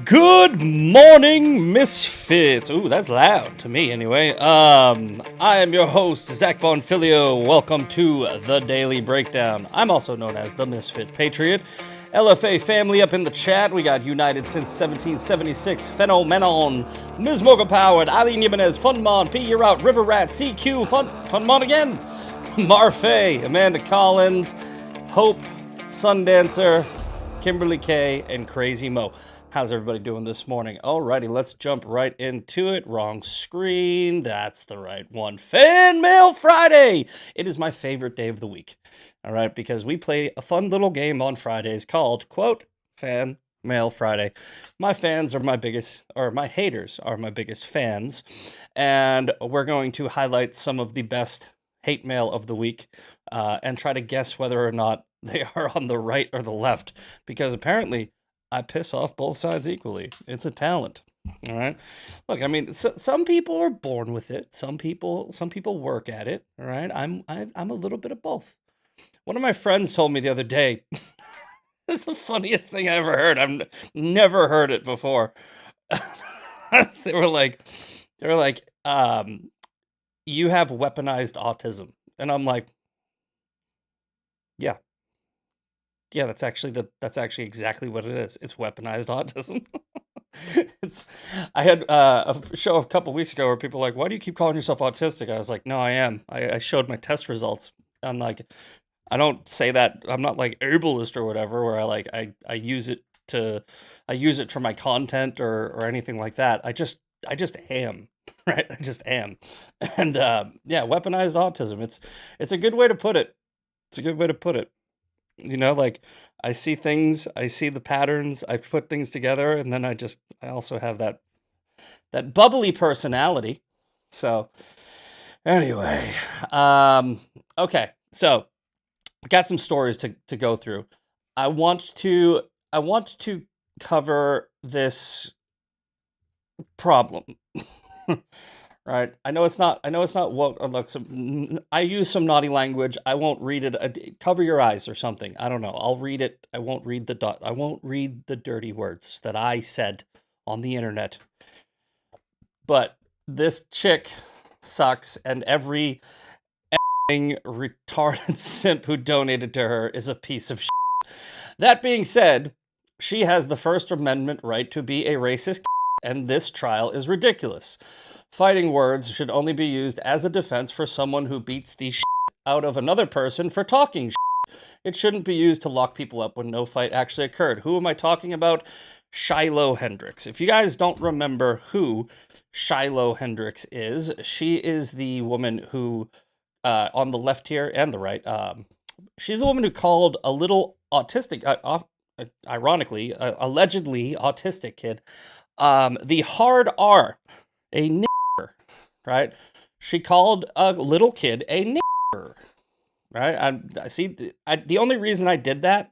Good morning, Misfits. Ooh, that's loud to me anyway. I am your host, Zach Bonfilio. Welcome to The Daily Breakdown. I'm also known as the Misfit Patriot. LFA family up in the chat. We got United since 1776. Phenomenon. Ms. Mocha Powered. Ali Jimenez. Funmon. P. You're out. River Rat. CQ. Funmon again. Marfay. Amanda Collins. Hope. Sundancer. Kimberly K. And Crazy Mo. How's everybody doing this morning? Alrighty, let's jump right into it. Wrong screen. That's the right one. Fan Mail Friday! It is my favorite day of the week. Alright, because we play a fun little game on Fridays called, quote, Fan Mail Friday. My fans are my biggest, or my haters are my biggest fans. And we're going to highlight some of the best hate mail of the week and try to guess whether or not they are on the right or the left. Because apparently I piss off both sides equally. It's a talent. All right. Look, I mean, some people are born with it. Some people work at it. All right. I'm a little bit of both. One of my friends told me the other day. This is the funniest thing I ever heard. I've never heard it before. They were like, you have weaponized autism, and I'm like, yeah. Yeah, that's actually exactly what it is. It's weaponized autism. I had a show a couple weeks ago where people were like, "Why do you keep calling yourself autistic?" I was like, "No, I am. I showed my test results. I'm like, I don't say that. I'm not like ableist or whatever. Where I use it for my content or anything like that. I just am." Right? I just am. And yeah, weaponized autism. It's a good way to put it. It's a good way to put it. You know, like I see things, I see the patterns, I put things together, and then I also have that bubbly personality. So anyway, okay, so I got some stories to go through. I want to cover this problem. Right. I know it's not what look. I use some naughty language. I won't read it. Cover your eyes or something. I don't know. I'll read it. I won't read I won't read the dirty words that I said on the internet. But this chick sucks, and every retarded simp who donated to her is a piece of shit. That being said, she has the First Amendment right to be a racist, and this trial is ridiculous. Fighting words should only be used as a defense for someone who beats the shit out of another person for talking shit. It shouldn't be used to lock people up when no fight actually occurred. Who am I talking about? Shiloh Hendrix. If you guys don't remember who Shiloh Hendrix is, she is the woman who, on the left here and the right, she's the woman who called a little autistic, ironically, allegedly autistic kid, the hard R, a nigger, right? She called a little kid a nigger, right? I see. The only reason I did that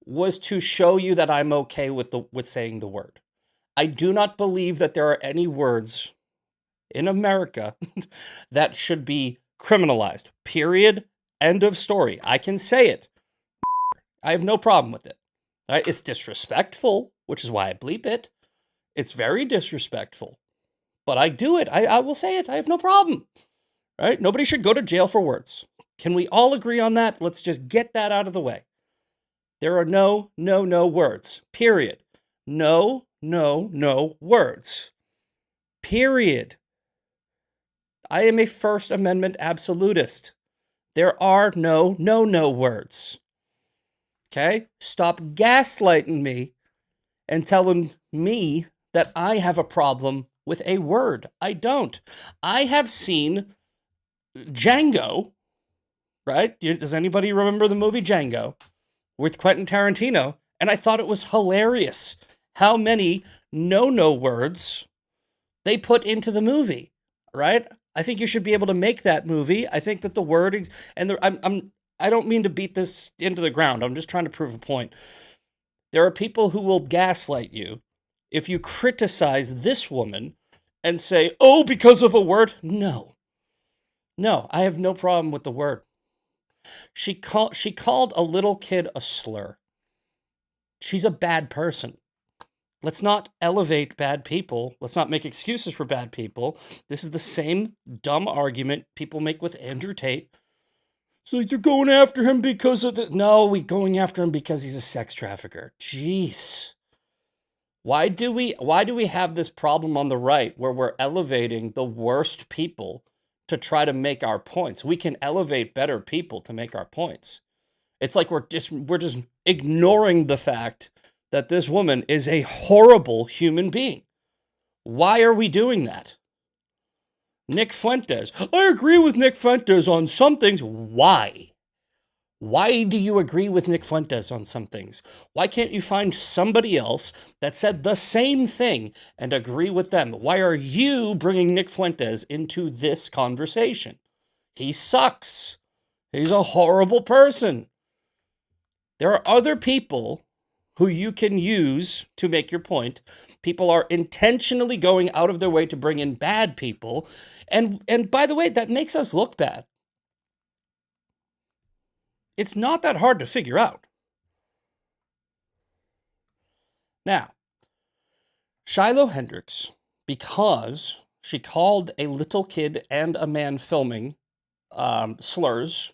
was to show you that I'm okay with saying the word. I do not believe that there are any words in America that should be criminalized. Period. End of story. I can say it. I have no problem with it. Right? It's disrespectful, which is why I bleep it. It's very disrespectful. But I do it. I will say it. I have no problem. Right? Nobody should go to jail for words. Can we all agree on that? Let's just get that out of the way. There are no words. Period. No words. Period. I am a First Amendment absolutist. There are no words. Okay? Stop gaslighting me and telling me that I have a problem with a word. I don't. I have seen Django, right? Does anybody remember the movie Django with Quentin Tarantino? And I thought it was hilarious how many no words they put into the movie, right? I think you should be able to make that movie. I think that the wording I don't mean to beat this into the ground. I'm just trying to prove a point. There are people who will gaslight you if you criticize this woman and say, "Oh, because of a word." No, I have no problem with the word. She called a little kid a slur. She's a bad person. Let's not elevate bad people. Let's not make excuses for bad people. This is the same dumb argument people make with Andrew Tate. It's like they're going after him because of the... No, we're going after him because he's a sex trafficker. Jeez. Why do we have this problem on the right where we're elevating the worst people to try to make our points? We can elevate better people to make our points. It's like we're just ignoring the fact that this woman is a horrible human being. Why are we doing that? Nick Fuentes. I agree with Nick Fuentes on some things. Why? Why do you agree with Nick Fuentes on some things? Why can't you find somebody else that said the same thing and agree with them? Why are you bringing Nick Fuentes into this conversation? He sucks. He's a horrible person. There are other people who you can use to make your point. People are intentionally going out of their way to bring in bad people. And by the way, that makes us look bad. It's not that hard to figure out. Now, Shiloh Hendrix, because she called a little kid and a man filming slurs,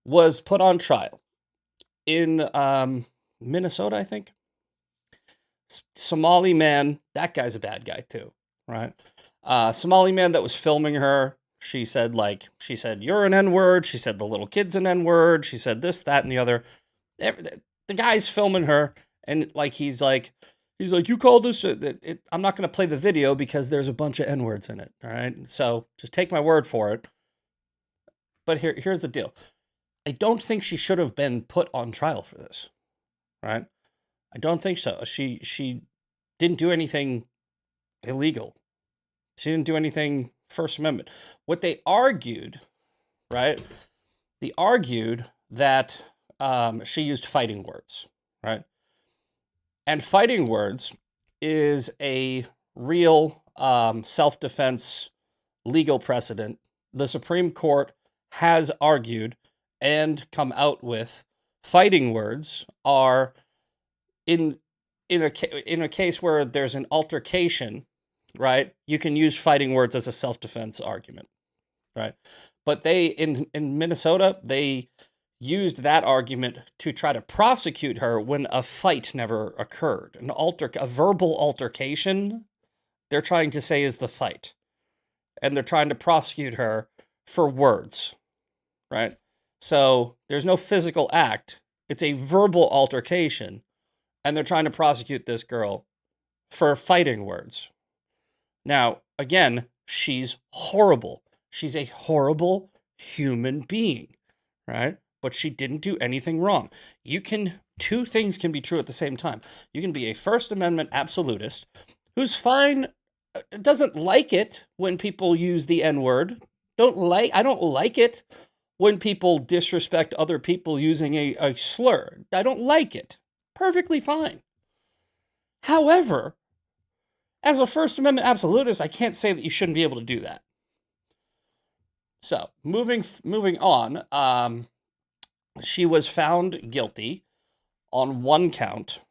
was put on trial in Minnesota, I think. Somali man, that guy's a bad guy too, right? Somali man that was filming her. She said, you're an N-word. She said, the little kid's an N-word. She said this, that, and the other. The guy's filming her, and he's like, you call this? I'm not going to play the video because there's a bunch of N-words in it, all right? So just take my word for it. But here's the deal. I don't think she should have been put on trial for this, right? I don't think so. She didn't do anything illegal. She didn't do anything First Amendment. What they argued, right? They argued that she used fighting words, right? And fighting words is a real self-defense legal precedent. The Supreme Court has argued and come out with fighting words are in a case where there's an altercation, right? You can use fighting words as a self-defense argument, right? But they in Minnesota, they used that argument to try to prosecute her when a fight never occurred. A verbal altercation, they're trying to say is the fight. And they're trying to prosecute her for words, right? So there's no physical act. It's a verbal altercation. And they're trying to prosecute this girl for fighting words. Now, again, she's horrible. She's a horrible human being, right? But she didn't do anything wrong. Two things can be true at the same time. You can be a First Amendment absolutist who's fine, doesn't like it when people use the N-word. I don't like it when people disrespect other people using a slur. I don't like it. Perfectly fine. However, as a First Amendment absolutist, I can't say that you shouldn't be able to do that. So, moving on, she was found guilty on one count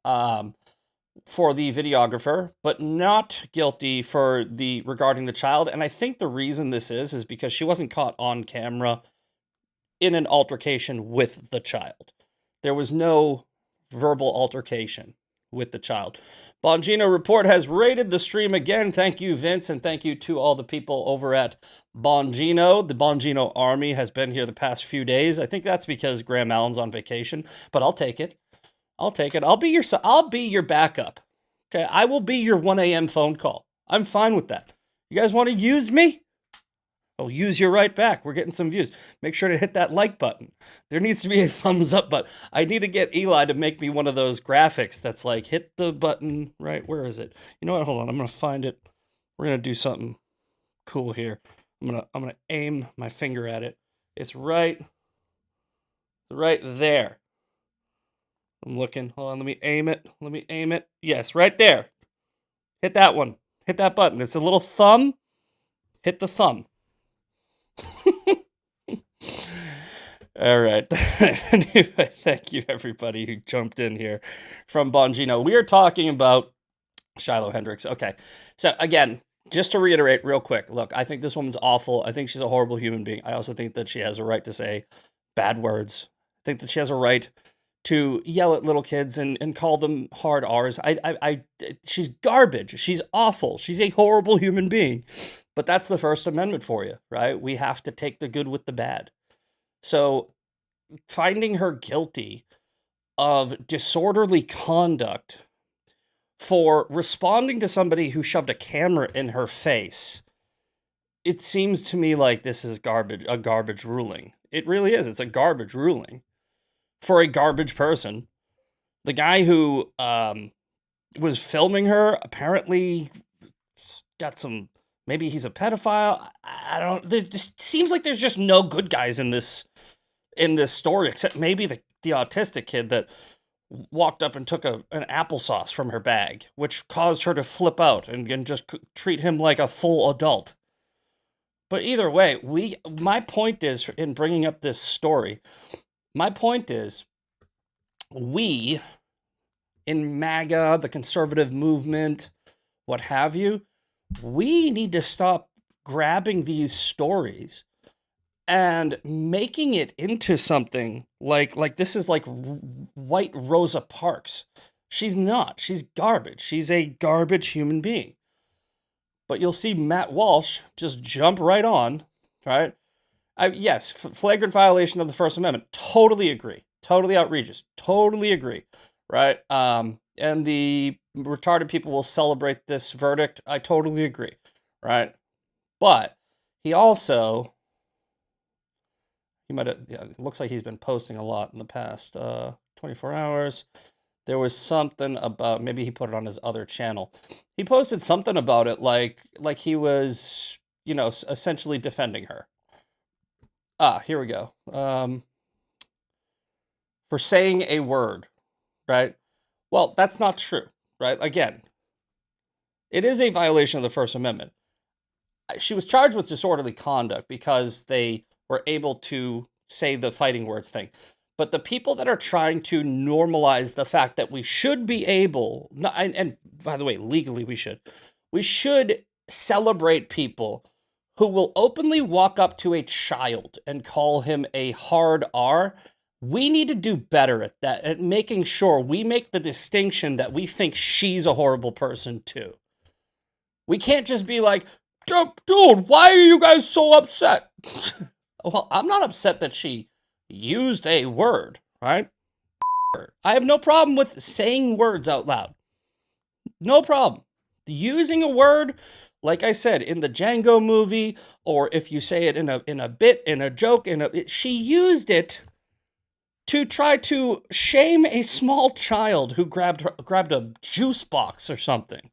for the videographer, but not guilty for regarding the child. And I think the reason this is because she wasn't caught on camera in an altercation with the child. There was no verbal altercation with the child. Bongino Report has rated the stream again. Thank you, Vince, and thank you to all the people over at Bongino. The Bongino Army has been here the past few days. I think that's because Graham Allen's on vacation, but I'll take it. I'll be your backup. Okay, I will be your 1 a.m. phone call. I'm fine with that. You guys want to use me? I'll use you right back. We're getting some views. Make sure to hit that like button. There needs to be a thumbs up button. I need to get Eli to make me one of those graphics that's like, hit the button, right? Where is it? You know what? Hold on. I'm going to find it. We're going to do something cool here. I'm going to aim my finger at it. It's right there. I'm looking. Hold on. Let me aim it. Yes, right there. Hit that one. Hit that button. It's a little thumb. Hit the thumb. All right. Anyway, thank you everybody who jumped in here from Bongino. We are talking about Shiloh Hendricks. Okay. So again, just to reiterate real quick, look, I think this woman's awful. I think she's a horrible human being. I also think that she has a right to say bad words. I think that she has a right to yell at little kids and call them hard R's. She's garbage. She's awful. She's a horrible human being. But that's the First Amendment for you, right? We have to take the good with the bad. So finding her guilty of disorderly conduct for responding to somebody who shoved a camera in her face, it seems to me like this is a garbage ruling. It really is. It's a garbage ruling for a garbage person. The guy who was filming her apparently got some, maybe he's a pedophile. I don't, there just seems like there's just no good guys in this story, except maybe the autistic kid that walked up and took an applesauce from her bag, which caused her to flip out and just treat him like a full adult. But either way, my point is, in bringing up this story, my point is, we, in MAGA, the conservative movement, what have you, we need to stop grabbing these stories and making it into something like this is like white Rosa Parks. She's not. She's garbage. She's a garbage human being. But you'll see Matt Walsh just jump right on, right? Yes, flagrant violation of the First Amendment. Totally agree. Totally outrageous. Totally agree, right? And the retarded people will celebrate this verdict. I totally agree, right? But he also... it looks like he's been posting a lot in the past 24 hours. There was something about, maybe he put it on his other channel. He posted something about it like he was, essentially defending her. Here we go. For saying a word, right? Well, that's not true, right? Again, it is a violation of the First Amendment. She was charged with disorderly conduct because they were able to say the fighting words thing. But the people that are trying to normalize the fact that we should be able, and by the way, legally we should celebrate people who will openly walk up to a child and call him a hard R. We need to do better at that, at making sure we make the distinction that we think she's a horrible person too. We can't just be like, dude, why are you guys so upset? Well, I'm not upset that she used a word, right? I have no problem with saying words out loud. No problem. Using a word, like I said, in the Django movie, or if you say it in a bit, in a joke, she used it to try to shame a small child who grabbed a juice box or something.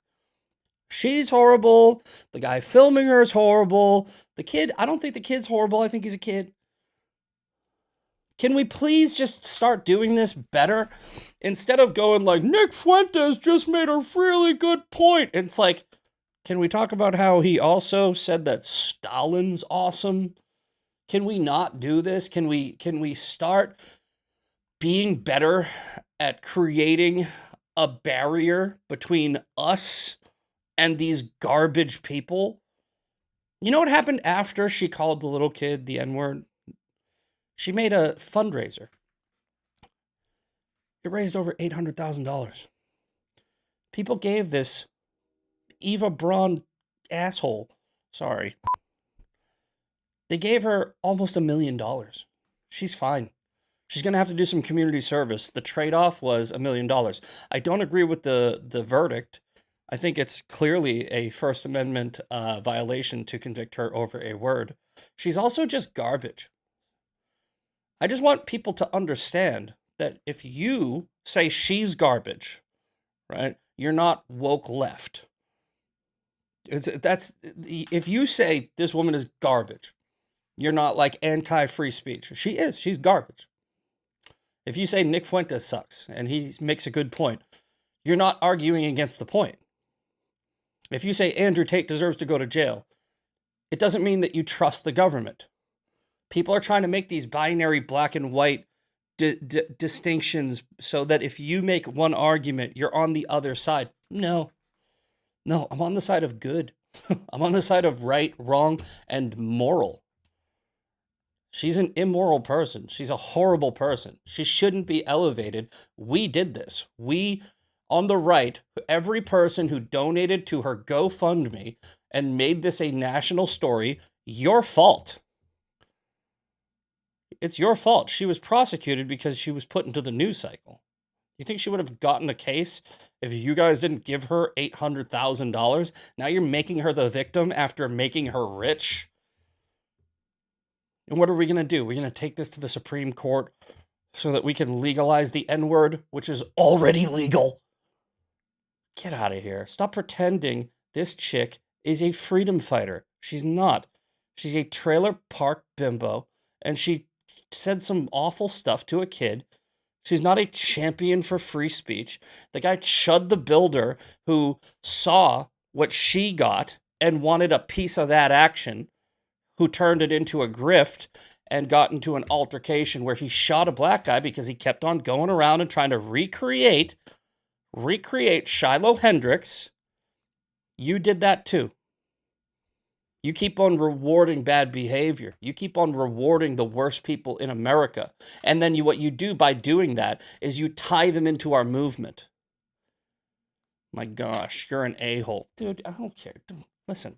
She's horrible. The guy filming her is horrible. The kid, I don't think the kid's horrible. I think he's a kid. Can we please just start doing this better? Instead of going like, Nick Fuentes just made a really good point. It's like, can we talk about how he also said that Stalin's awesome? Can we not do this? Can we start being better at creating a barrier between us and these garbage people? You know what happened after she called the little kid the N-word? She made a fundraiser. It raised over $800,000. People gave this Eva Braun asshole, sorry, they gave her almost $1 million. She's fine. She's going to have to do some community service. The trade-off was $1 million. I don't agree with the verdict. I think it's clearly a First Amendment violation to convict her over a word. She's also just garbage. I just want people to understand that if you say she's garbage, right, you're not woke left. If you say this woman is garbage, you're not like anti-free speech. She is. She's garbage. If you say Nick Fuentes sucks and he makes a good point, you're not arguing against the point. If you say Andrew Tate deserves to go to jail, it doesn't mean that you trust the government. People are trying to make these binary black and white distinctions so that if you make one argument, you're on the other side. No, I'm on the side of good. I'm on the side of right, wrong, and moral. She's an immoral person. She's a horrible person. She shouldn't be elevated. We did this. We, on the right, every person who donated to her GoFundMe and made this a national story, your fault. It's your fault. She was prosecuted because she was put into the news cycle. You think she would have gotten a case if you guys didn't give her $800,000? Now you're making her the victim after making her rich? And what are we going to do? We're going to take this to the Supreme Court so that we can legalize the N-word, which is already legal. Get out of here. Stop pretending this chick is a freedom fighter. She's not. She's a trailer park bimbo, and she said some awful stuff to a kid. She's not a champion for free speech. The guy Chud the Builder, who saw what she got and wanted a piece of that action, who turned it into a grift and got into an altercation where he shot a black guy because he kept on going around and trying to recreate Shiloh Hendrix. You did that too. You keep on rewarding bad behavior. You keep on rewarding the worst people in America. And then what you do by doing that is you tie them into our movement. My gosh, you're an a-hole. Dude, I don't care. Listen.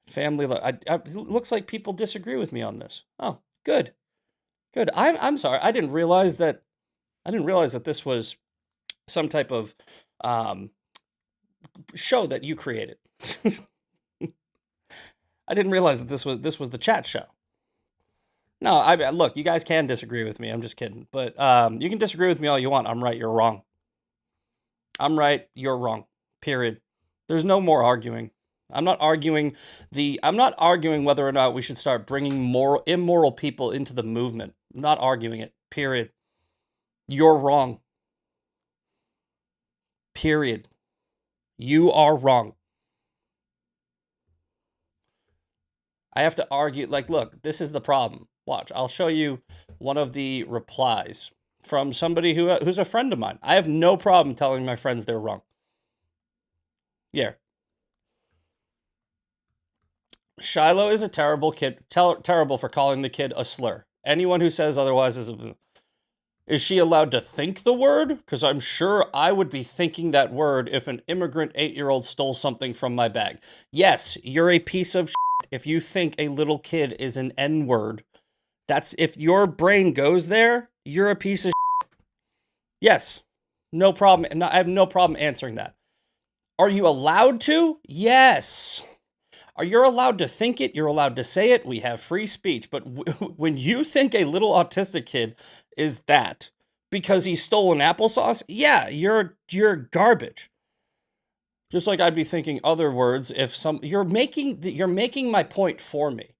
Family, it looks like people disagree with me on this. Oh, good. Good. I'm sorry. I didn't realize that this was some type of show that you created. I didn't realize that this was the chat show. No, look, you guys can disagree with me. I'm just kidding. But you can disagree with me all you want. I'm right, you're wrong. I'm right, you're wrong. Period. There's no more arguing. I'm not arguing whether or not we should start bringing more immoral people into the movement. I'm not arguing it. Period. You're wrong. Period. You are wrong. I have to argue, like, look, this is the problem. Watch, I'll show you one of the replies from somebody who's a friend of mine. I have no problem telling my friends they're wrong. Yeah. Shiloh is a terrible kid, terrible for calling the kid a slur. Anyone who says otherwise is she allowed to think the word? Because I'm sure I would be thinking that word if an immigrant 8-year-old stole something from my bag. Yes, you're a piece of shit if you think a little kid is an N-word. That's, if your brain goes there, you're a piece of shit. Yes, no problem. I have no problem answering that. Are you allowed to? Yes. Are you allowed to think it? You're allowed to say it. We have free speech. But when you think a little autistic kid is that because he stole an applesauce, yeah, you're garbage. Just like I'd be thinking other words if you're making my point for me,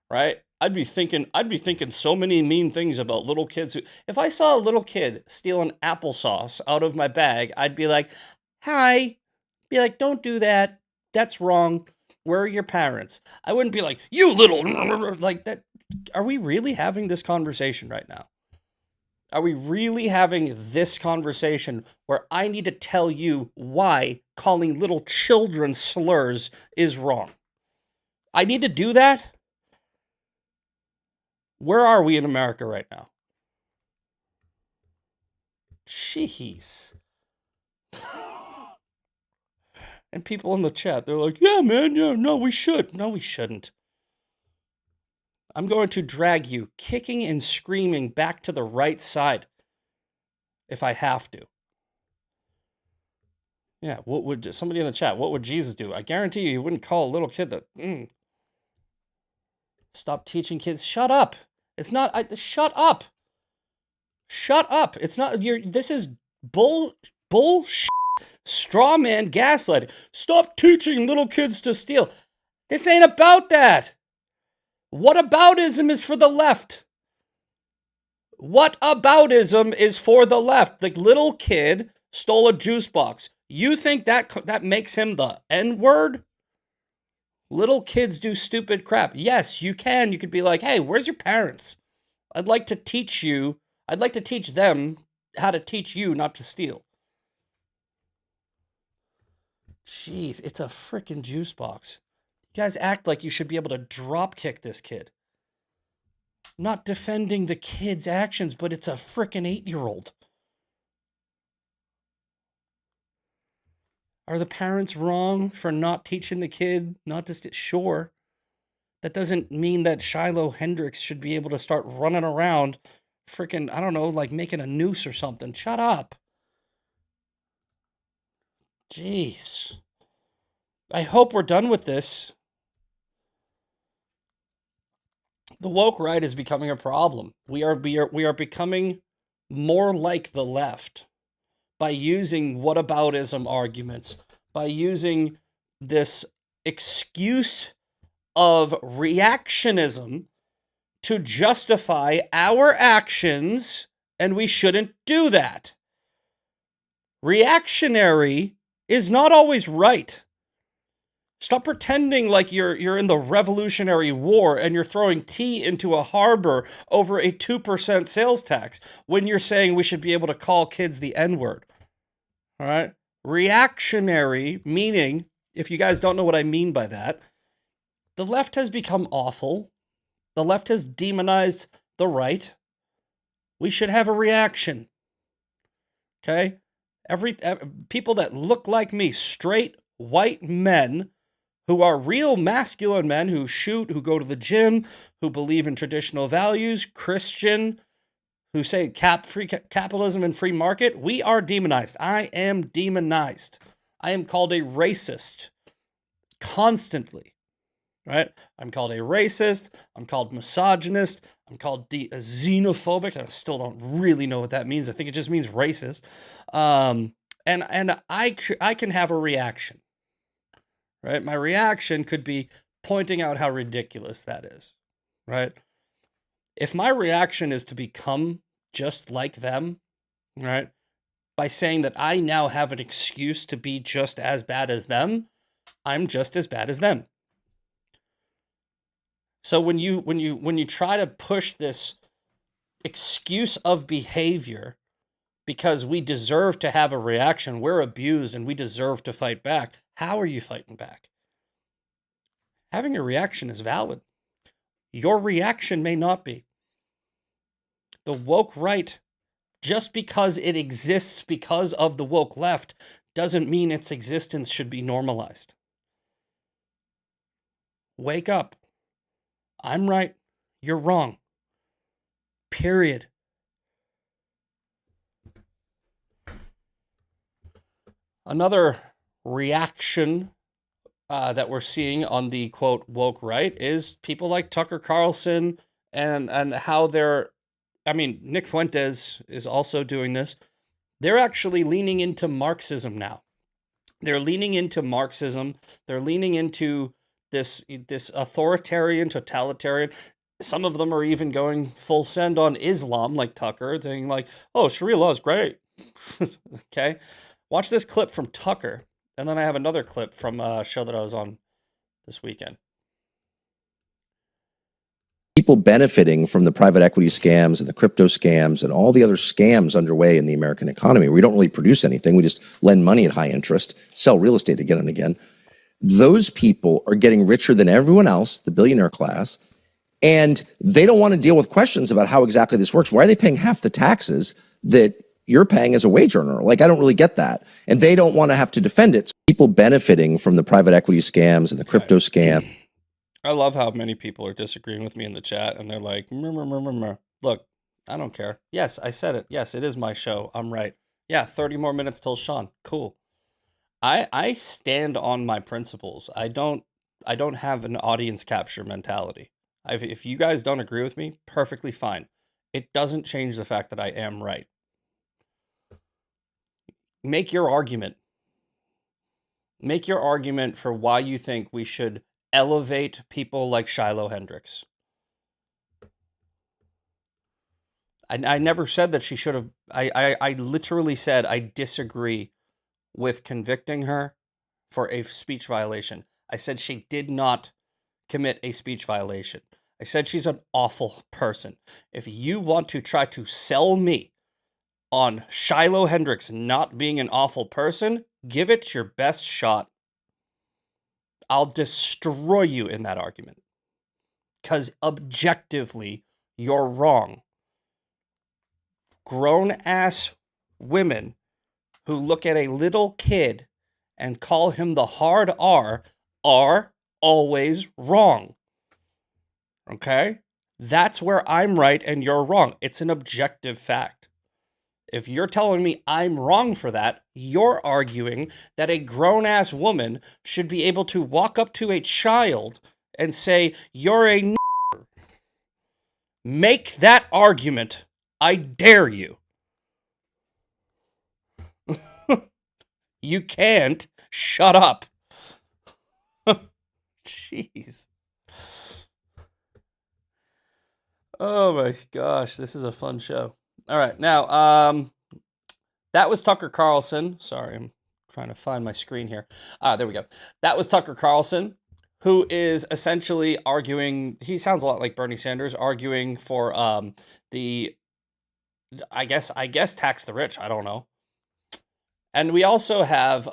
right? I'd be thinking so many mean things about little kids. If I saw a little kid steal an applesauce out of my bag, I'd be like, "Hi," be like, "Don't do that. That's wrong. Where are your parents?" I wouldn't be like, "You little," like that. Are we really having this conversation right now? Are we really having this conversation where I need to tell you why calling little children slurs is wrong? I need to do that? Where are we in America right now? Jeez. And people in the chat, they're like, "Yeah, man, yeah, no, we should." No, we shouldn't. I'm going to drag you, kicking and screaming, back to the right side if I have to. Yeah, what would somebody in the chat, what would Jesus do? I guarantee you he wouldn't call a little kid that. Stop teaching kids. Shut up. It's not. Shut up. Shut up. It's not. This is bullshit. Straw man gaslighting. Stop teaching little kids to steal. This ain't about that. Whataboutism is for the left. Whataboutism is for the left. The little kid stole a juice box. You think that makes him the N-word? Little kids do stupid crap. Yes, you can. You could be like, hey, where's your parents? I'd like to teach them how to teach you not to steal. Jeez, it's a freaking juice box. You guys act like you should be able to drop kick this kid. I'm not defending the kid's actions, but it's a freaking 8-year-old. Are the parents wrong for not teaching the kid not to steal? Sure. That doesn't mean that Shiloh Hendricks should be able to start running around freaking, I don't know, like making a noose or something. Shut up. Jeez. I hope we're done with this. The woke right is becoming a problem. We are becoming more like the left by using whataboutism arguments, by using this excuse of reactionism to justify our actions, and we shouldn't do that. Reactionary is not always right. Stop pretending like you're in the Revolutionary War and you're throwing tea into a harbor over a 2% sales tax when you're saying we should be able to call kids the N-word. All right? Reactionary, meaning, if you guys don't know what I mean by that, the left has become awful. The left has demonized the right. We should have a reaction. Okay? People that look like me, straight white men who are real masculine men who shoot, who go to the gym, who believe in traditional values, Christian, who say free capitalism and free market, we are demonized. I am demonized. I am called a racist constantly, right? I'm called a racist. I'm called misogynist. I'm called xenophobic. I still don't really know what that means. I think it just means racist. And I can have a reaction, right? My reaction could be pointing out how ridiculous that is, right? If my reaction is to become just like them, right, by saying that I now have an excuse to be just as bad as them, I'm just as bad as them. So when you try to push this excuse of behavior because we deserve to have a reaction, we're abused and we deserve to fight back, how are you fighting back? Having a reaction is valid. Your reaction may not be. The woke right, just because it exists because of the woke left, doesn't mean its existence should be normalized. Wake up. I'm right. You're wrong. Period. Another reaction that we're seeing on the quote woke right is people like Tucker Carlson and how Nick Fuentes is also doing this. They're actually leaning into Marxism now. They're leaning into Marxism. They're leaning into this authoritarian, totalitarian. Some of them are even going full send on Islam, like Tucker, saying like, oh, Sharia law is great. Okay? Watch this clip from Tucker, and then I have another clip from a show that I was on this weekend. People benefiting from the private equity scams and the crypto scams and all the other scams underway in the American economy. We don't really produce anything. We just lend money at high interest, sell real estate again and again. Those people are getting richer than everyone else, the billionaire class, and they don't want to deal with questions about how exactly this works. Why are they paying half the taxes that you're paying as a wage earner? Like, I don't really get that. And they don't want to have to defend it. So people benefiting from the private equity scams and the crypto scam. I love how many people are disagreeing with me in the chat, and they're like, look, I don't care. Yes, I said it. Yes, it is my show. I'm right. Yeah, 30 more minutes till Sean. Cool. I stand on my principles. I don't have an audience capture mentality. If you guys don't agree with me, perfectly fine. It doesn't change the fact that I am right. Make your argument. Make your argument for why you think we should elevate people like Shiloh Hendricks. I never said that she should have. I literally said I disagree with convicting her for a speech violation. I said she did not commit a speech violation. I said she's an awful person. If you want to try to sell me on Shiloh Hendricks not being an awful person, give it your best shot. I'll destroy you in that argument. Because objectively, you're wrong. Grown-ass women who look at a little kid and call him the hard R are always wrong. Okay? That's where I'm right and you're wrong. It's an objective fact. If you're telling me I'm wrong for that, you're arguing that a grown-ass woman should be able to walk up to a child and say, you're a n***. Make that argument. I dare you. You can't. Shut up. Jeez. Oh my gosh, this is a fun show. All right, now, that was Tucker Carlson. Sorry, I'm trying to find my screen here. There we go. That was Tucker Carlson, who is essentially arguing, he sounds a lot like Bernie Sanders, arguing for I guess tax the rich, I don't know. And we also have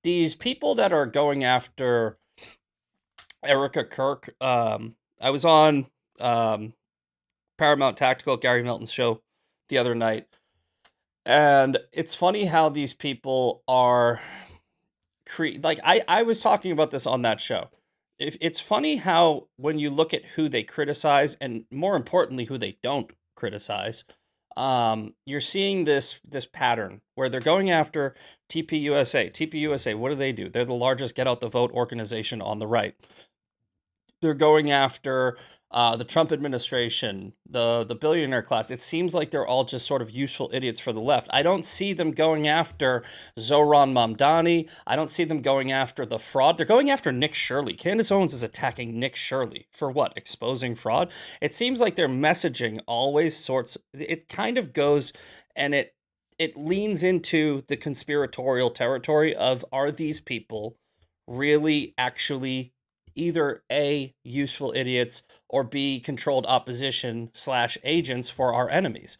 these people that are going after Erica Kirk. I was on Paramount Tactical, Gary Milton's show the other night. And it's funny how these people are I was talking about this on that show. It's funny how when you look at who they criticize and more importantly who they don't criticize, you're seeing this pattern where they're going after TPUSA. TPUSA, what do? They're the largest get out the vote organization on the right. They're going after the Trump administration, the billionaire class. It seems like they're all just sort of useful idiots for the left. I don't see them going after Zohran Mamdani. I don't see them going after the fraud. They're going after Nick Shirley. Candace Owens is attacking Nick Shirley for what? Exposing fraud? It seems like their messaging always it kind of goes and it leans into the conspiratorial territory of, are these people really actually either A, useful idiots, or B, controlled opposition / agents for our enemies?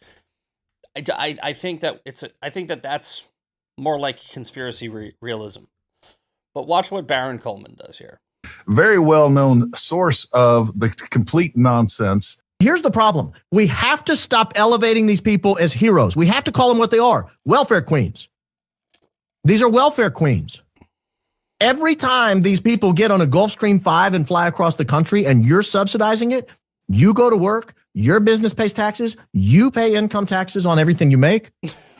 I think that that's more like conspiracy realism. But watch what Baron Coleman does here. Very well-known source of the complete nonsense. Here's the problem. We have to stop elevating these people as heroes. We have to call them what they are. Welfare queens. These are welfare queens. Every time these people get on a Gulfstream 5 and fly across the country and you're subsidizing it, you go to work, your business pays taxes, you pay income taxes on everything you make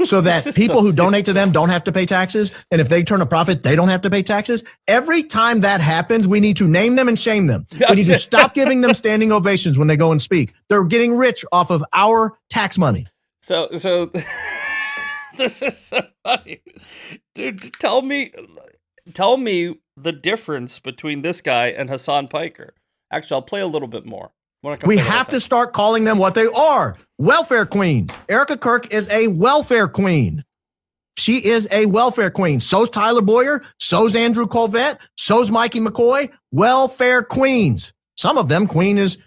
so that people who donate to them don't have to pay taxes. And if they turn a profit, they don't have to pay taxes. Every time that happens, we need to name them and shame them. We need to stop giving them standing ovations when they go and speak. They're getting rich off of our tax money. So this is so funny. Dude, tell me the difference between this guy and Hassan Piker. Actually, I'll play a little bit more. We have to start calling them what they are. Welfare queens. Erica Kirk is a welfare queen. She is a welfare queen. So's Tyler Boyer. So's Andrew Colvette. So's Mikey McCoy. Welfare queens. Some of them, queen is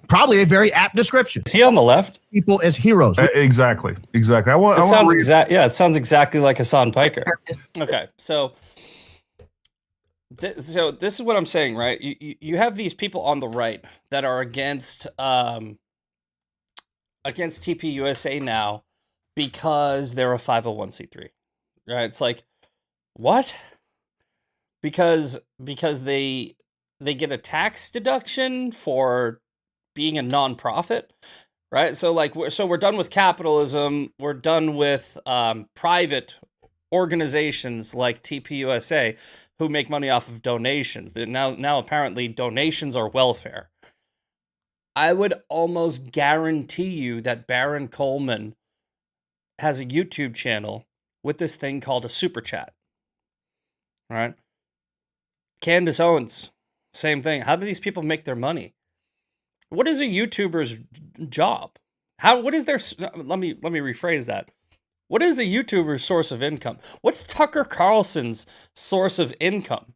probably a very apt description. Is he on the left? People as heroes. Exactly. It sounds exactly like Hassan Piker. Okay, so this is what I'm saying, right? You have these people on the right that are against TPUSA now because they're a 501c3, right? It's like, what? Because they get a tax deduction for being a nonprofit, right? So we're done with capitalism. We're done with private organizations like TPUSA who make money off of donations. Now apparently donations are welfare. I would almost guarantee you that Baron Coleman has a YouTube channel with this thing called a super chat. Right? Candace Owens, same thing. How do these people make their money? What is a YouTuber's job? What is their, let me rephrase that. What is a YouTuber's source of income? What's Tucker Carlson's source of income?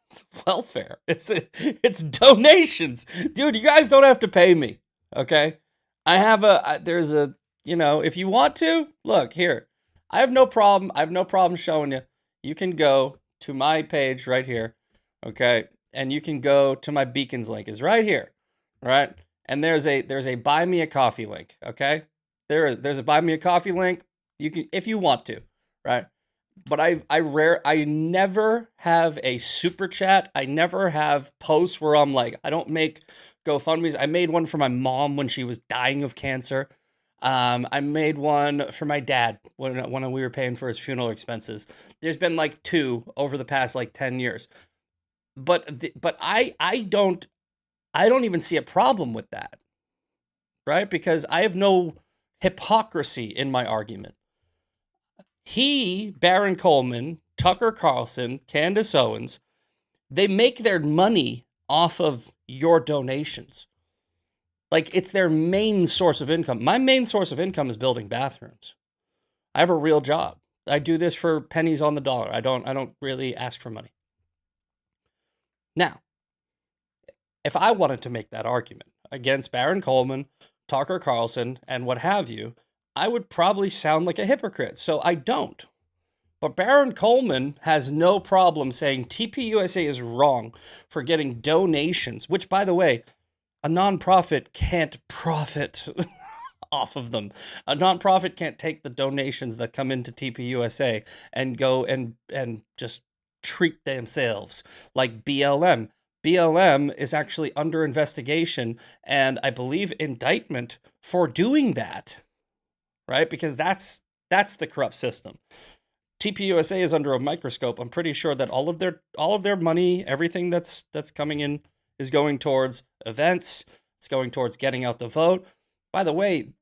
It's welfare. It's donations. Dude, you guys don't have to pay me, okay? There's a, if you want to, look, here. I have no problem showing you. You can go to my page right here, okay? And you can go to my Beacons link. It's right here, right? And there's a buy me a coffee link, okay? There's a buy me a coffee link. You can, if you want to, right? But I never have a super chat. I never have posts where I'm like, I don't make GoFundMe's. I made one for my mom when she was dying of cancer. I made one for my dad when we were paying for his funeral expenses. There's been like 2 over the past like 10 years. But I don't even see a problem with that. Right? Because I have no hypocrisy in my argument. Baron Coleman, Tucker Carlson, Candace Owens, they make their money off of your donations. Like, it's their main source of income. My main source of income is building bathrooms. I have a real job. I do this for pennies on the dollar. I don't really ask for money. Now, if I wanted to make that argument against Baron Coleman, Tucker Carlson, and what have you, I would probably sound like a hypocrite. So I don't. But Baron Coleman has no problem saying TPUSA is wrong for getting donations, which, by the way, a nonprofit can't profit off of them. A nonprofit can't take the donations that come into TPUSA and go and just treat themselves like BLM. BLM is actually under investigation and I believe indictment for doing that, right? Because that's the corrupt system. TPUSA is under a microscope. I'm pretty sure that all of their money, everything that's coming in, is going towards events. It's going towards getting out the vote. By the way,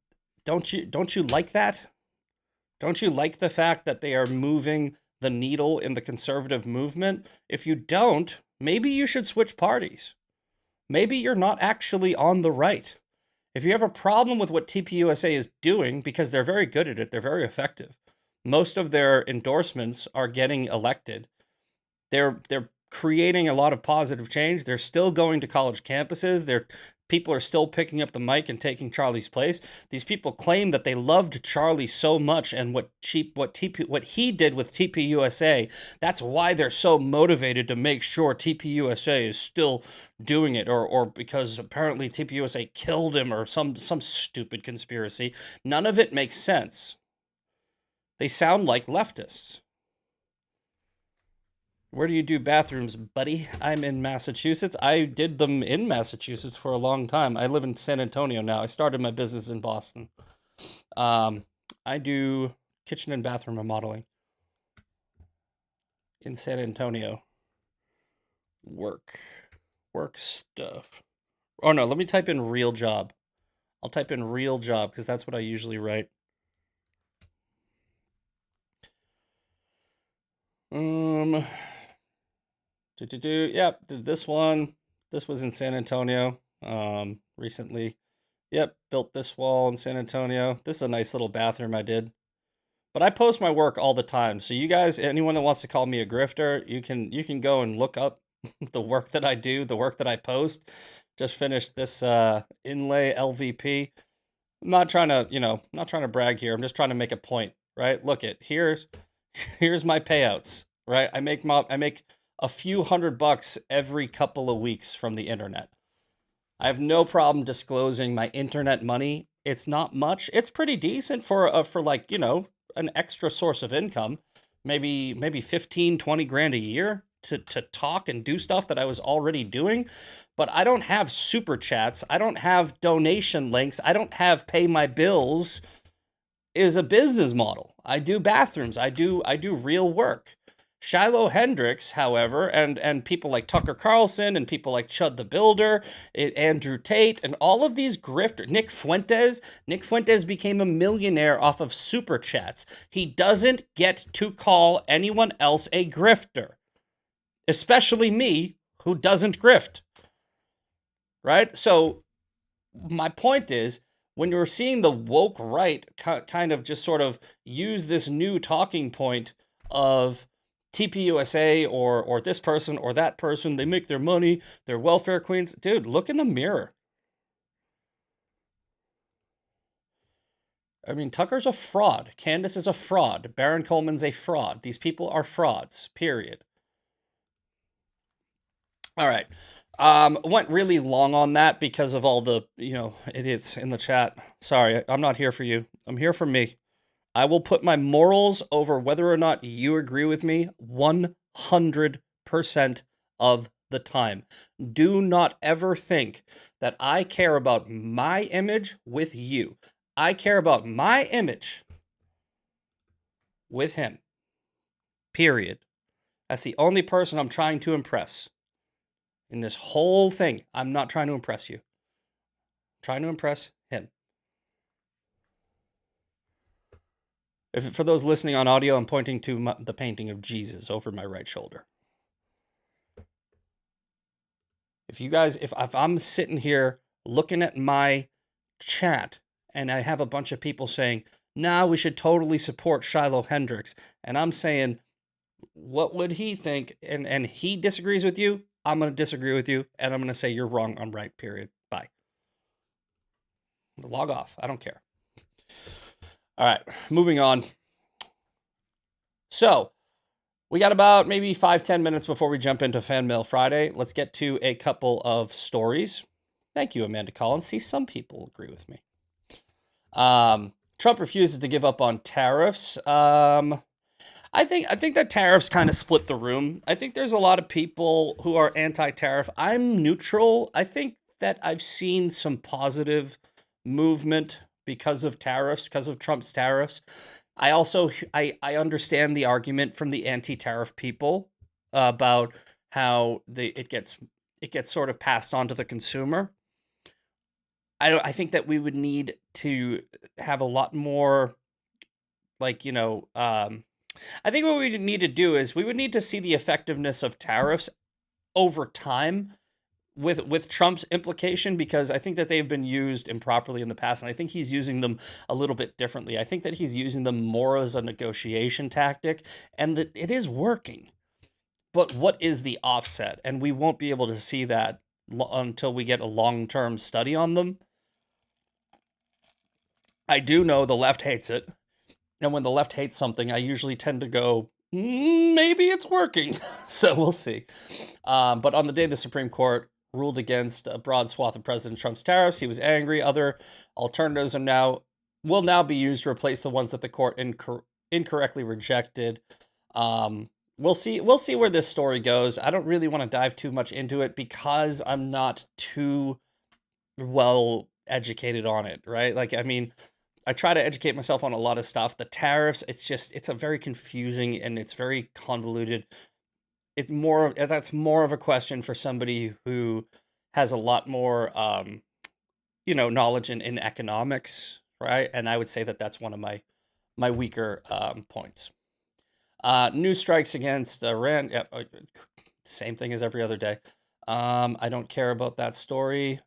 don't you like that? Don't you like the fact that they are moving the needle in the conservative movement? If you don't, maybe you should switch parties. Maybe you're not actually on the right. If you have a problem with what TPUSA is doing, because they're very good at it, they're very effective. Most of their endorsements are getting elected. They're creating a lot of positive change. They're still going to college campuses. People are still picking up the mic and taking Charlie's place. These people claim that they loved Charlie so much and what he did with TPUSA. That's why they're so motivated to make sure TPUSA is still doing it, or because apparently TPUSA killed him or some stupid conspiracy. None of it makes sense. They sound like leftists. Where do you do bathrooms, buddy? I'm in Massachusetts. I did them in Massachusetts for a long time. I live in San Antonio now. I started my business in Boston. I do kitchen and bathroom remodeling in San Antonio. Work stuff. Oh no, let me type in real job. I'll type in real job because that's what I usually write. Yep, did this one. This was in San Antonio recently. Yep, built this wall in San Antonio. This is a nice little bathroom I did. But I post my work all the time. So you guys, anyone that wants to call me a grifter, you can go and look up the work that I do, the work that I post. Just finished this inlay LVP. I'm not trying to brag here. I'm just trying to make a point, right? Look at here's my payouts, right? I make a few $100 every couple of weeks from the internet. I have no problem disclosing my internet money. It's not much. It's pretty decent for like, an extra source of income. Maybe 15, 20 grand a year to talk and do stuff that I was already doing. But I don't have super chats. I don't have donation links. I don't have pay my bills is a business model. I do bathrooms. I do real work. Shiloh Hendricks, however, and people like Tucker Carlson and people like Chud the Builder, Andrew Tate, and all of these grifters, Nick Fuentes became a millionaire off of super chats. He doesn't get to call anyone else a grifter, especially me, who doesn't grift, right? So my point is, when you're seeing the woke right kind of just sort of use this new talking point of TPUSA or this person or that person, they make their money, they're welfare queens. Dude, look in the mirror. I mean, Tucker's a fraud. Candace is a fraud. Baron Coleman's a fraud. These people are frauds, period. All right. Went really long on that because of all the, idiots in the chat. Sorry, I'm not here for you. I'm here for me. I will put my morals over whether or not you agree with me 100% of the time. Do not ever think that I care about my image with you. I care about my image with him. Period. That's the only person I'm trying to impress. In this whole thing, I'm not trying to impress you. I'm trying to impress him. For those listening on audio, I'm pointing to the painting of Jesus over my right shoulder. If I'm sitting here looking at my chat and I have a bunch of people saying, nah, we should totally support Shiloh Hendricks, and I'm saying, what would he think? And he disagrees with you, I'm going to disagree with you, and I'm going to say you're wrong, I'm right, period. Bye. Log off. I don't care. All right, moving on. So, we got about maybe 5-10 minutes before we jump into Fan Mail Friday. Let's get to a couple of stories. Thank you, Amanda Collins. See, some people agree with me. Trump refuses to give up on tariffs. I think that tariffs kind of split the room. I think there's a lot of people who are anti-tariff. I'm neutral. I think that I've seen some positive movement because of tariffs, because of Trump's tariffs. I also I understand the argument from the anti-tariff people about how it gets sort of passed on to the consumer. I think that we would need to have a lot more, I think what we need to do is we would need to see the effectiveness of tariffs over time with Trump's implication, because I think that they've been used improperly in the past, and I think he's using them a little bit differently. I think that he's using them more as a negotiation tactic, and that it is working. But what is the offset? And we won't be able to see that until we get a long-term study on them. I do know the left hates it. And when the left hates something, I usually tend to go, maybe it's working. So we'll see. But on the day the Supreme Court ruled against a broad swath of President Trump's tariffs, he was angry. Other alternatives will now be used to replace the ones that the court incorrectly rejected. We'll see where this story goes. I don't really want to dive too much into it because I'm not too well educated on it, right? I try to educate myself on a lot of stuff. The tariffs, it's a very confusing and it's very convoluted. That's more of a question for somebody who has a lot more, knowledge in economics, right? And I would say that that's one of my weaker points. News strikes against Iran. Yeah, same thing as every other day. I don't care about that story.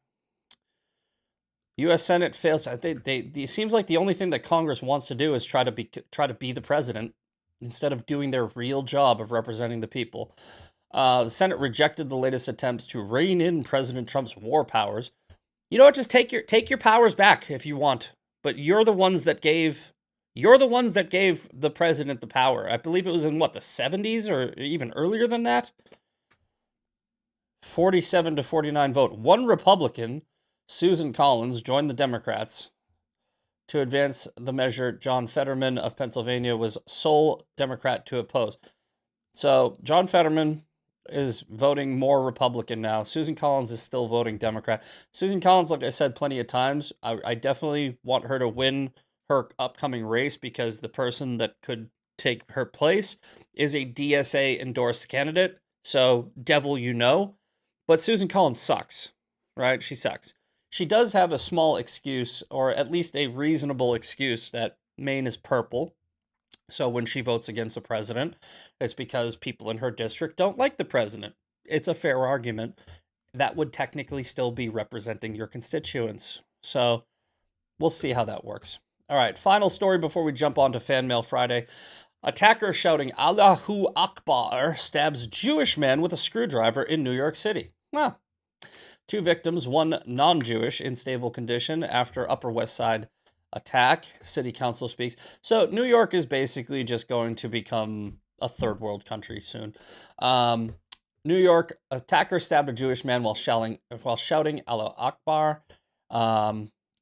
U.S. Senate fails. It seems like the only thing that Congress wants to do is try to be the president instead of doing their real job of representing the people. The Senate rejected the latest attempts to rein in President Trump's war powers. You know what? Just take your powers back if you want. But you're the ones that gave the president the power. I believe it was in the 70s or even earlier than that. 47-49 vote. One Republican, Susan Collins, joined the Democrats to advance the measure. John Fetterman of Pennsylvania was sole Democrat to oppose. So John Fetterman is voting more Republican now. Susan Collins is still voting Democrat. Susan Collins, like I said plenty of times, I definitely want her to win her upcoming race because the person that could take her place is a DSA endorsed candidate. So devil you know. But Susan Collins sucks, right? She sucks. She does have a small excuse, or at least a reasonable excuse, that Maine is purple. So when she votes against the president, it's because people in her district don't like the president. It's a fair argument. That would technically still be representing your constituents. So we'll see how that works. All right, final story before we jump on to Fan Mail Friday. Attacker shouting Allahu Akbar stabs Jewish man with a screwdriver in New York City. Well, 2 victims, one non-Jewish, in stable condition after Upper West Side attack. City council speaks. So New York is basically just going to become a third world country soon. New York attacker stabbed a Jewish man while shouting Allahu Akbar.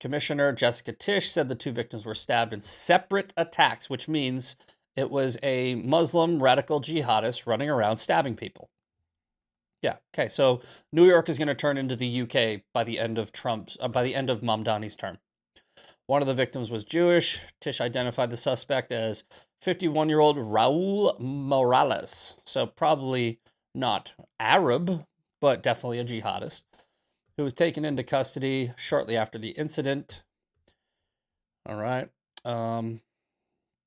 Commissioner Jessica Tisch said the 2 victims were stabbed in separate attacks, which means it was a Muslim radical jihadist running around stabbing people. Yeah. Okay. So New York is going to turn into the UK by the end of Mamdani's term. One of the victims was Jewish. Tisch identified the suspect as 51-year-old Raul Morales. So probably not Arab, but definitely a jihadist, who was taken into custody shortly after the incident. All right.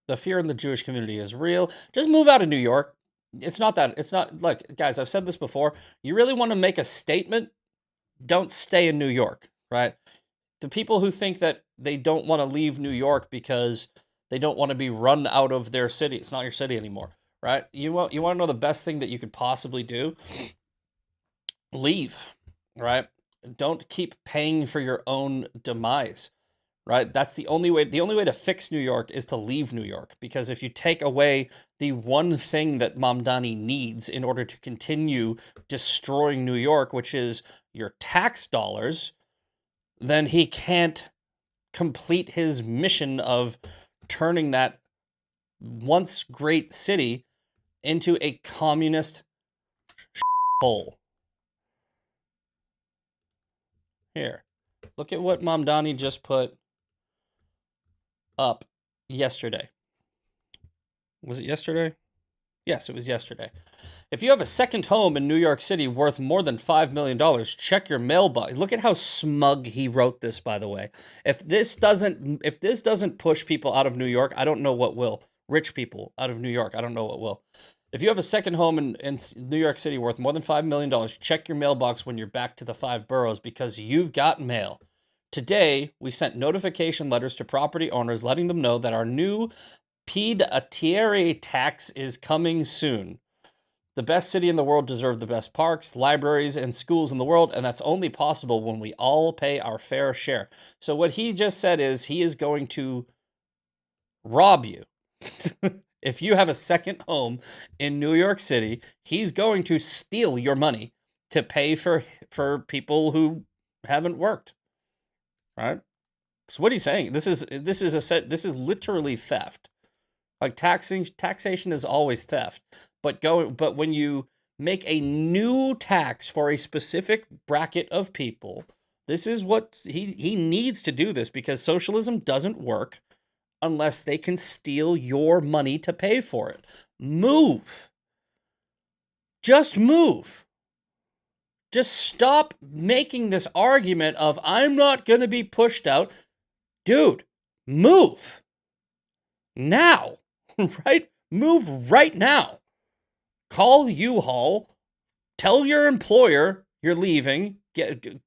The fear in the Jewish community is real. Just move out of New York. It's not, look, guys, I've said this before. You really want to make a statement? Don't stay in New York, right? The people who think that they don't want to leave New York because they don't want to be run out of their city. It's not your city anymore, right? You want to know the best thing that you could possibly do? Leave, right? Don't keep paying for your own demise. Right? That's the only way. The only way to fix New York is to leave New York. Because if you take away the one thing that Mamdani needs in order to continue destroying New York, which is your tax dollars, then he can't complete his mission of turning that once great city into a communist hole. Here, look at what Mamdani just put up yesterday. Was it yesterday? Yes, it was yesterday. If you have a second home in New York City worth more than $5 million, check your mailbox. Look at how smug he wrote this, by the way. If this doesn't push people out of New York, I don't know what will. Rich people out of New York, I don't know what will. If you have a second home in New York City worth more than $5 million, check your mailbox when you're back to the 5 boroughs because you've got mail. Today, we sent notification letters to property owners letting them know that our new pied-à-terre tax is coming soon. The best city in the world deserves the best parks, libraries, and schools in the world, and that's only possible when we all pay our fair share. So what he just said is he is going to rob you. If you have a second home in New York City, he's going to steal your money to pay for people who haven't worked. Right? So what he's saying, this is literally theft. Like taxation is always theft. But when you make a new tax for a specific bracket of people, this is what he needs to do this because socialism doesn't work unless they can steal your money to pay for it. Move. Just move. Just stop making this argument of, I'm not going to be pushed out. Dude, move. Now. Right? Move right now. Call U-Haul. Tell your employer you're leaving.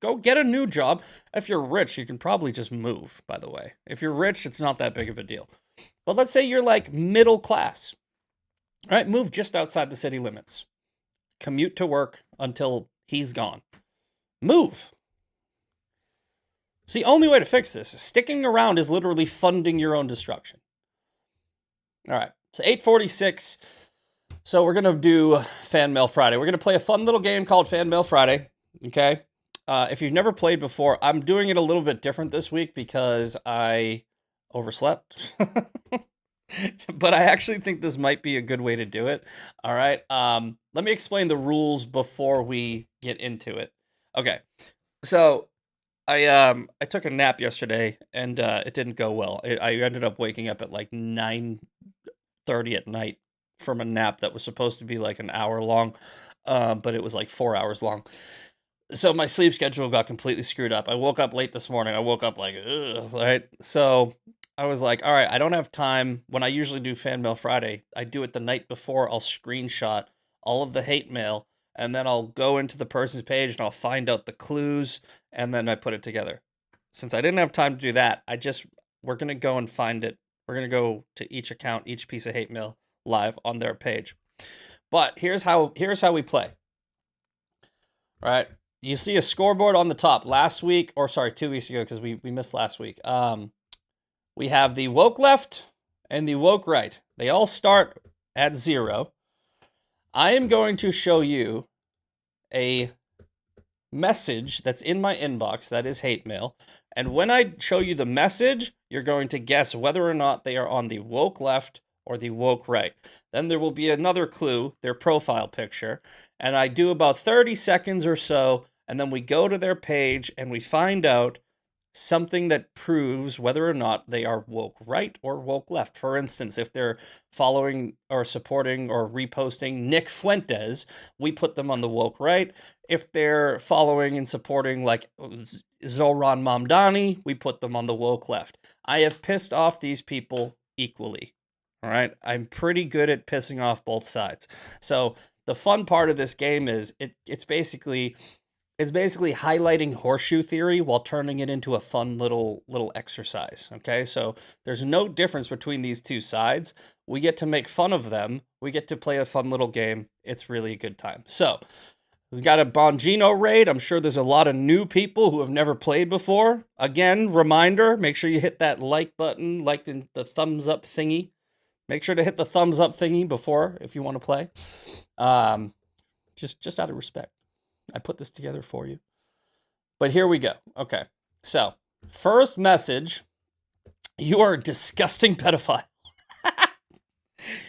Go get a new job. If you're rich, you can probably just move, by the way. If you're rich, it's not that big of a deal. But let's say you're like middle class. Right? Move just outside the city limits. Commute to work until he's gone. Move. It's the only way to fix this. Sticking around is literally funding your own destruction. All right, so 8:46. So we're going to do Fan Mail Friday. We're going to play a fun little game called Fan Mail Friday, okay? If you've never played before, I'm doing it a little bit different this week because I overslept. But I actually think this might be a good way to do it. All right. Let me explain the rules before we get into it. Okay. So I took a nap yesterday and it didn't go well. I ended up waking up at like 9:30 at night from a nap that was supposed to be like an hour long, but it was like 4 hours long. So my sleep schedule got completely screwed up. I woke up late this morning. I woke up like, ugh, right? So I was like, all right, I don't have time. When I usually do Fan Mail Friday, I do it the night before. I'll screenshot all of the hate mail, and then I'll go into the person's page and I'll find out the clues, and then I put it together. Since I didn't have time to do that, we're going to go and find it. We're going to go to each account, each piece of hate mail, live on their page. But here's how we play. All right. You see a scoreboard on the top. 2 weeks ago, because we missed last week. We have the woke left and the woke right. They all start at 0. I am going to show you a message that's in my inbox that is hate mail. And when I show you the message, you're going to guess whether or not they are on the woke left or the woke right. Then there will be another clue, their profile picture. And I do about 30 seconds or so, and then we go to their page and we find out something that proves whether or not they are woke right or woke left. For instance, if they're following or supporting or reposting Nick Fuentes, we put them on the woke right. If they're following and supporting like Zohran Mamdani, we put them on the woke left. I have pissed off these people equally. All right. I'm pretty good at pissing off both sides. So the fun part of this game is it's basically highlighting horseshoe theory while turning it into a fun little exercise. Okay, so there's no difference between these two sides. We get to make fun of them. We get to play a fun little game. It's really a good time. So we've got a Bongino raid. I'm sure there's a lot of new people who have never played before. Again, reminder, make sure you hit that like button, like the thumbs up thingy. Make sure to hit the thumbs up thingy before if you want to play. Just out of respect. I put this together for you. But here we go. Okay. So, first message. You are a disgusting pedophile.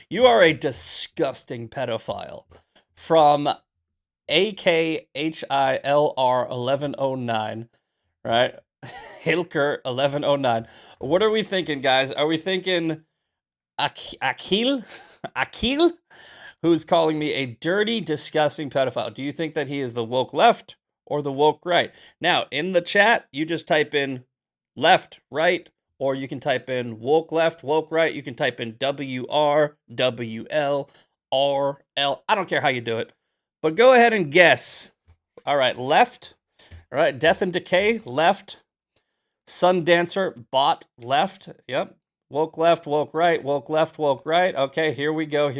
You are a disgusting pedophile. From AKHILR 1109. Right? Hilker 1109. What are we thinking, guys? Are we thinking Akil? Who's calling me a dirty, disgusting pedophile? Do you think that he is the woke left or the woke right? Now, in the chat, you just type in left, right, or you can type in woke left, woke right. You can type in WR, WL, RL. I don't care how you do it, but go ahead and guess. All right, left. All right, Death and Decay, left. Sun Dancer, bot, left. Yep. Woke left, woke right, woke left, woke right. Okay, here we go.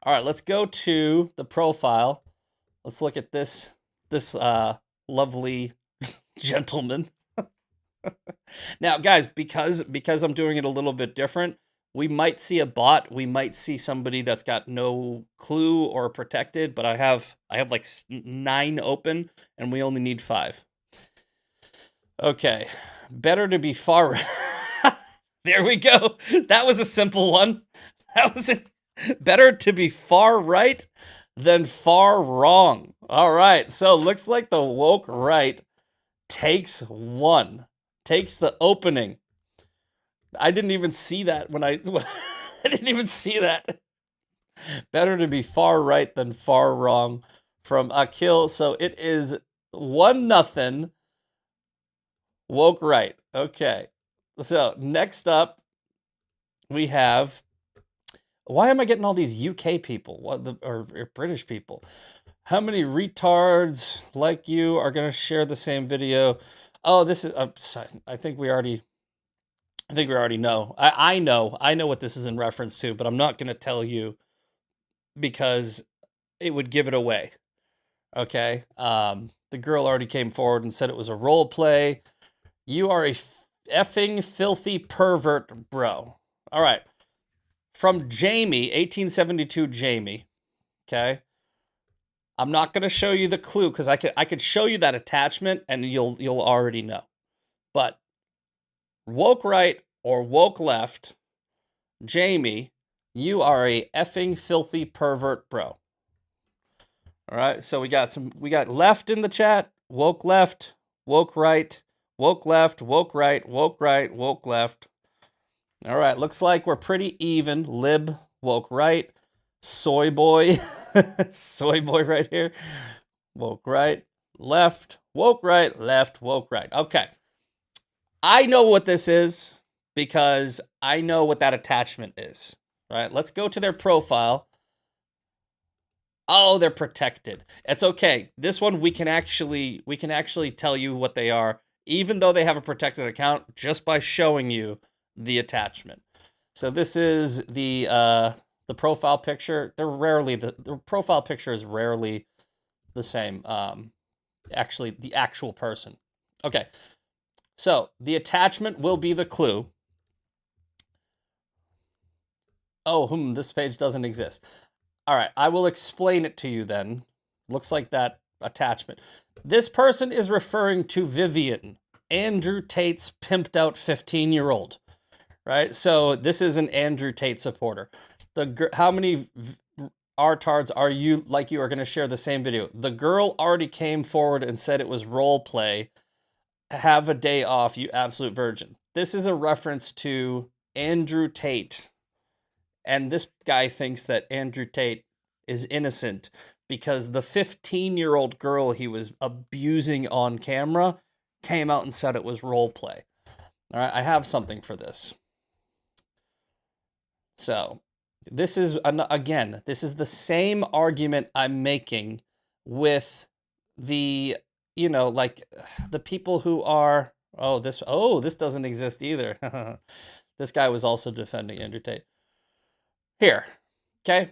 All right, let's go to the profile. Let's look at this lovely gentleman. Now, guys, because I'm doing it a little bit different, we might see a bot. We might see somebody that's got no clue or protected, but I have like 9 open, and we only need 5. Okay, better to be far. There we go. That was a simple one. That was it. Better to be far right than far wrong. All right. So looks like the woke right takes the opening. I didn't even see that I didn't even see that. Better to be far right than far wrong from Akil. So it is 1-0 woke right. Okay. So next up we have, why am I getting all these UK people or British people? How many retards like you are going to share the same video? Oh, this is, I think we already know. I know what this is in reference to, but I'm not going to tell you because it would give it away. Okay. The girl already came forward and said it was a role play. You are a effing filthy pervert, bro. All right. From Jamie, 1872 Jamie. Okay. I'm not going to show you the clue because I could show you that attachment and you'll already know. But woke right or woke left, Jamie, you are a effing filthy pervert, bro. All right. So we got left in the chat, woke left, woke right, woke left, woke right, woke right, woke left. All right, looks like we're pretty even. Lib, woke right. Soy boy. Soy boy right here. Woke right, left, woke right, left, woke right. Okay. I know what this is because I know what that attachment is. All right, let's go to their profile. Oh, they're protected. It's okay. This one we can actually tell you what they are, even though they have a protected account, just by showing you the attachment. So this is the the profile picture, they're rarely, the profile picture is rarely the same. Actually, the actual person. Okay. So the attachment will be the clue. Oh, this page doesn't exist. All right, I will explain it to you then. Looks like that attachment. This person is referring to Vivian, Andrew Tate's pimped out 15-year-old, right? So this is an Andrew Tate supporter. How many artards are you like you are going to share the same video? The girl already came forward and said it was role play. Have a day off, you absolute virgin. This is a reference to Andrew Tate. And this guy thinks that Andrew Tate is innocent because the 15-year-old girl he was abusing on camera came out and said it was role play. All right, I have something for this. So this is, again, this is the same argument I'm making with the, like the people who are, this doesn't exist either. This guy was also defending Andrew Tate. Here, okay?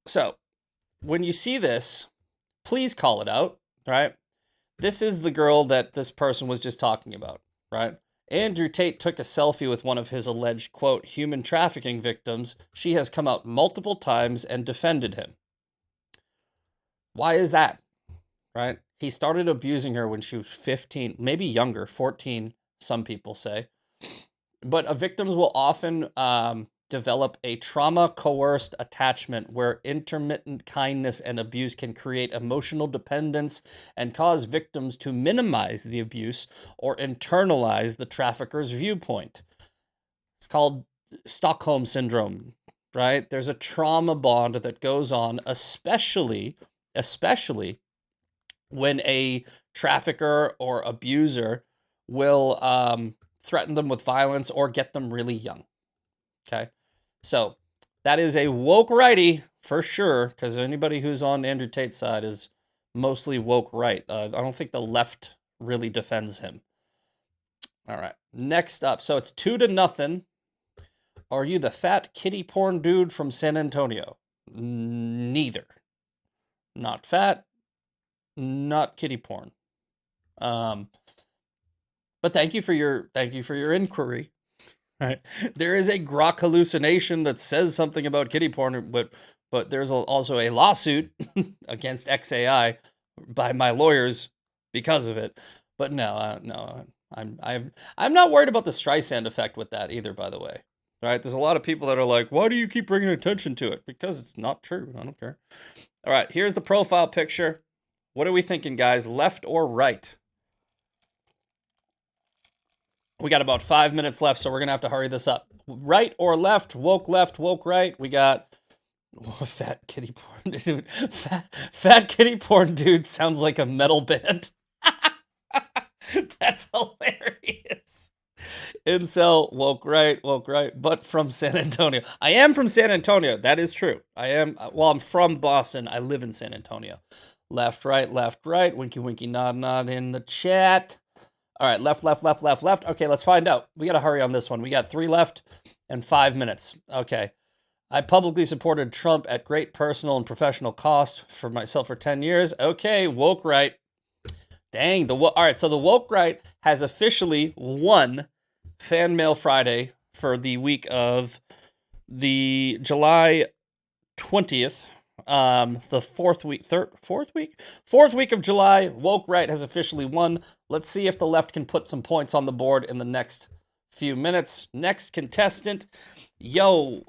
So, when you see this, please call it out, right? This is the girl that this person was just talking about, right? Andrew Tate took a selfie with one of his alleged, quote, human trafficking victims. She has come out multiple times and defended him. Why is that, right? He started abusing her when she was 15, maybe younger, 14, some people say. But victims will often develop a trauma-coerced attachment where intermittent kindness and abuse can create emotional dependence and cause victims to minimize the abuse or internalize the trafficker's viewpoint. It's called Stockholm Syndrome, right? There's a trauma bond that goes on, especially when a trafficker or abuser will threaten them with violence or get them really young, okay? So that is a woke righty for sure, because anybody who's on Andrew Tate's side is mostly woke right. I don't think the left really defends him. All right, next up. So it's 2-0. Are you the fat kitty porn dude from San Antonio? Neither. Not fat, not kitty porn. But thank you for your inquiry. Right. There is a grok hallucination that says something about kitty porn, but there's also a lawsuit against XAI by my lawyers because of it. But no, I'm not worried about the Streisand effect with that either. By the way, right? There's a lot of people that are like, "Why do you keep bringing attention to it?" Because it's not true. I don't care. All right, here's the profile picture. What are we thinking, guys? Left or right? We got about 5 minutes left, so we're going to have to hurry this up. Right or left? Woke left, woke right. We got fat kitty porn dude. Fat kitty porn dude sounds like a metal band. That's hilarious. Incel, woke right, but from San Antonio. I am from San Antonio. That is true. I'm from Boston. I live in San Antonio. Left, right, winky, winky, nod, nod in the chat. All right, left. Okay, let's find out. We got to hurry on this one. We got 3 left and 5 minutes. Okay. I publicly supported Trump at great personal and professional cost for myself for 10 years. Okay, woke right. Dang. All right, so the woke right has officially won Fan Mail Friday for the week of the July 20th. The fourth week of July. Woke right has officially won. Let's see if the left can put some points on the board in the next few minutes. Next contestant, you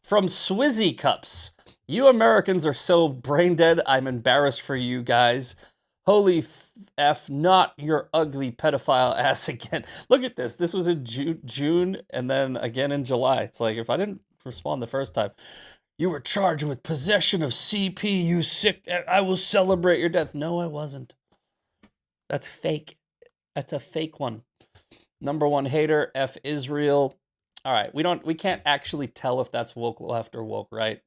from Swizzy Cups. You Americans are so brain dead, I'm embarrassed for you guys. Holy F, not your ugly pedophile ass again. Look at this. This was in June and then again in July. It's like, if I didn't respond the first time, you were charged with possession of CP, you sick. I will celebrate your death. No, I wasn't. That's fake. That's a fake one. Number 1 hater, F Israel. All right, we can't actually tell if that's woke left or woke right.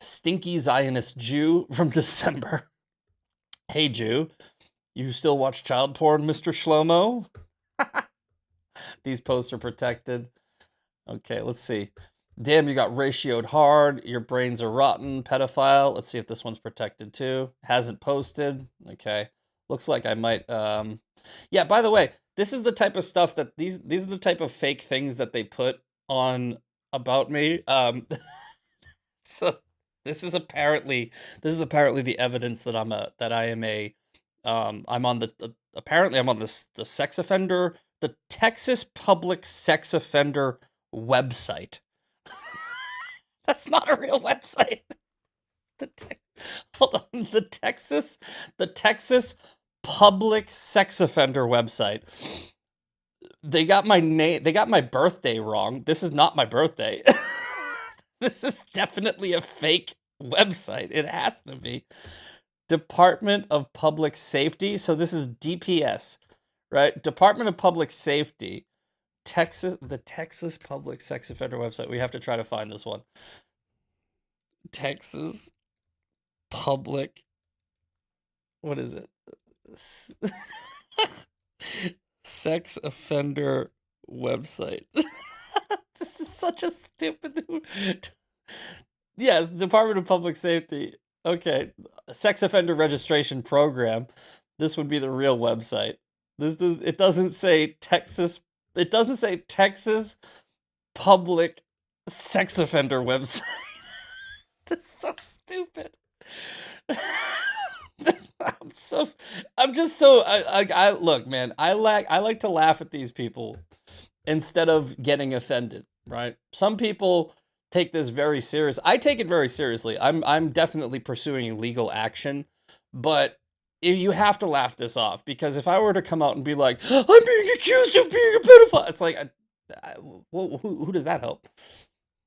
Stinky Zionist Jew from December. Hey Jew, you still watch child porn, Mr. Shlomo? These posts are protected. Okay, let's see. Damn, you got ratioed hard. Your brains are rotten. Pedophile. Let's see if this one's protected too. Hasn't posted. Okay. Looks like I might. Yeah. By the way, this is the type of stuff that these are the type of fake things that they put on about me. So this is apparently the evidence that I'm on the sex offender, the Texas Public Sex Offender website. That's not a real website. Hold on, the Texas Public Sex Offender website. They got my name. They got my birthday wrong. This is not my birthday. This is definitely a fake website. It has to be. Department of Public Safety. So this is DPS, right? Department of Public Safety. The Texas Public Sex Offender website. We have to try to find this one. Texas Public. What is it? Sex Offender website. This is such a stupid. Yes, Department of Public Safety. Okay, Sex Offender Registration Program. This would be the real website. It doesn't say Texas. It doesn't say Texas Public Sex Offender website. That's so stupid. I look, man, I like to laugh at these people instead of getting offended, right? Some people take this very serious. I take it very seriously. I'm definitely pursuing legal action, but you have to laugh this off, because if I were to come out and be like, I'm being accused of being a pedophile, it's like, who does that help?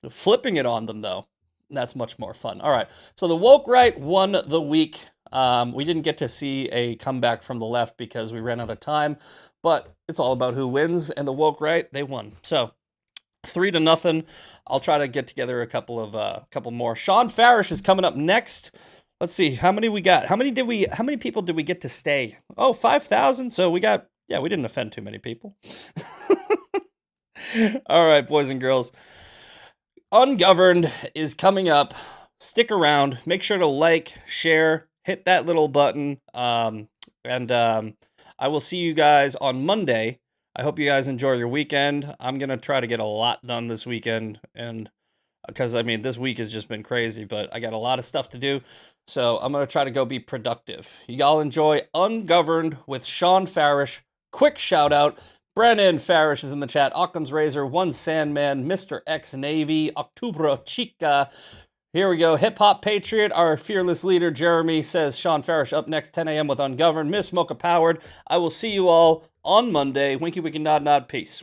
Flipping it on them, though, that's much more fun. All right, so the woke right won the week. We didn't get to see a comeback from the left because we ran out of time, but it's all about who wins, and the woke right, they won. So 3-0. I'll try to get together a couple more. Sean Farish is coming up next. Let's see how many we got. How many people did we get to stay? Oh, 5,000. So we didn't offend too many people. All right, boys and girls. Ungoverned is coming up. Stick around. Make sure to like, share, hit that little button. And I will see you guys on Monday. I hope you guys enjoy your weekend. I'm going to try to get a lot done this weekend, and because, I mean, this week has just been crazy, but I got a lot of stuff to do, so I'm going to try to go be productive. Y'all enjoy Ungoverned with Sean Farish. Quick shout out. Brennan Farish is in the chat. Occam's Razor, One Sandman, Mr. X Navy, Octubro Chica. Here we go. Hip Hop Patriot, our fearless leader, Jeremy, says Sean Farish up next, 10 a.m. with Ungoverned. Miss Mocha Powered. I will see you all on Monday. Winky, winky, nod, nod. Peace.